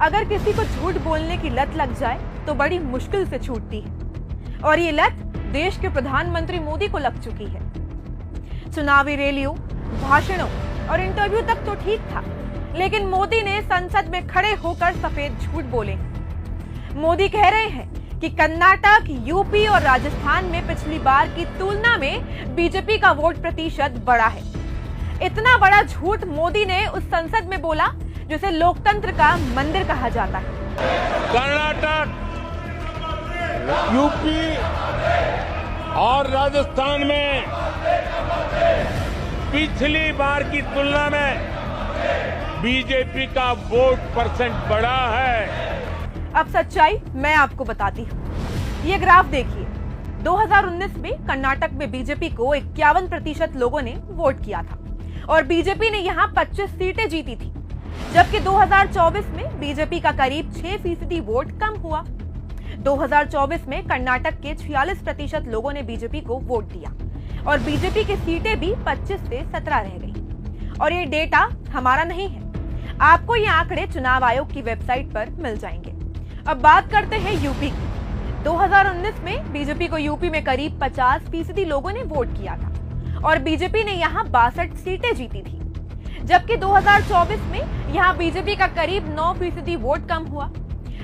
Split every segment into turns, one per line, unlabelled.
अगर किसी को झूठ बोलने की लत लग जाए तो बड़ी मुश्किल से छूटती है और ये लत देश के प्रधानमंत्री मोदी को लग चुकी है। चुनावी रैलियों, भाषणों और इंटरव्यू तक तो ठीक था, लेकिन मोदी ने संसद में खड़े होकर सफेद झूठ बोले। मोदी कह रहे हैं कि कर्नाटक, यूपी और राजस्थान में पिछली बार की तुलना में बीजेपी का वोट प्रतिशत बढ़ा है। इतना बड़ा झूठ मोदी ने उस संसद में बोला जिसे लोकतंत्र का मंदिर कहा जाता है।
कर्नाटक, यूपी और राजस्थान में पिछली बार की तुलना में बीजेपी का वोट परसेंट बढ़ा है।
अब सच्चाई मैं आपको बताती हूँ। ये ग्राफ देखिए, 2019 में कर्नाटक में बीजेपी को 51% लोगों ने वोट किया था और बीजेपी ने यहाँ 25 सीटें जीती थी, जबकि 2024 में बीजेपी का करीब 6% वोट कम हुआ। 2024 में कर्नाटक के 46% लोगों ने बीजेपी को वोट दिया और बीजेपी की सीटें भी 25 से 17 रह गई। और ये डेटा हमारा नहीं है, आपको ये आंकड़े चुनाव आयोग की वेबसाइट पर मिल जाएंगे। अब बात करते हैं यूपी की। 2019 में बीजेपी को यूपी में करीब 50% लोगों ने वोट किया था और बीजेपी ने यहाँ 62 सीटें जीती थी, जबकि 2024 में यहाँ बीजेपी का करीब 9% वोट कम हुआ।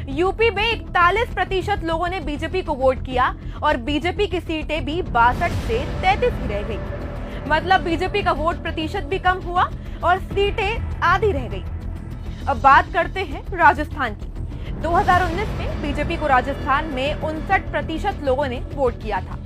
यूपी में 41% लोगों ने बीजेपी को वोट किया और बीजेपी की सीटें भी 62 से 33 ही रह गई। मतलब बीजेपी का वोट प्रतिशत भी कम हुआ और सीटें आधी रह गई। अब बात करते हैं राजस्थान की। 2019 में बीजेपी को राजस्थान में 59% लोगों ने वोट किया था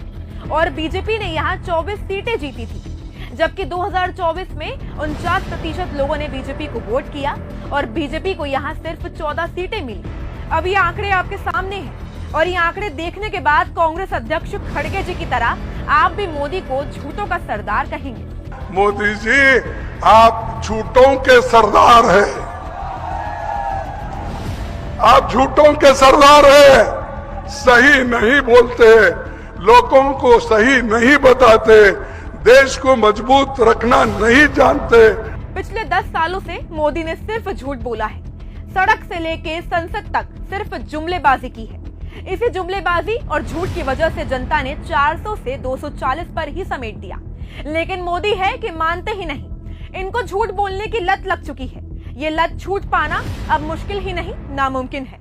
और बीजेपी ने यहाँ 24 सीटें जीती थी, जबकि 2024 में 49% लोगों ने बीजेपी को वोट किया और बीजेपी को यहाँ सिर्फ 14 सीटें मिली। अब ये आंकड़े आपके सामने हैं और ये आंकड़े देखने के बाद कांग्रेस अध्यक्ष खड़गे जी की तरह आप भी मोदी को झूठों का सरदार कहेंगे।
मोदी जी, आप झूठों के सरदार हैं। आप झूठों के सरदार हैं। सही नहीं बोलते, लोगों को सही नहीं बताते, देश को मजबूत रखना नहीं जानते।
पिछले 10 सालों से मोदी ने सिर्फ झूठ बोला है। सड़क से लेके संसद तक सिर्फ जुमलेबाजी की है। इसी जुमलेबाजी और झूठ की वजह से जनता ने 400 से 240 पर ही समेट दिया। लेकिन मोदी है कि मानते ही नहीं। इनको झूठ बोलने की लत लग चुकी है। ये लत छूट पाना अब मुश्किल ही नहीं, नामुमकिन है।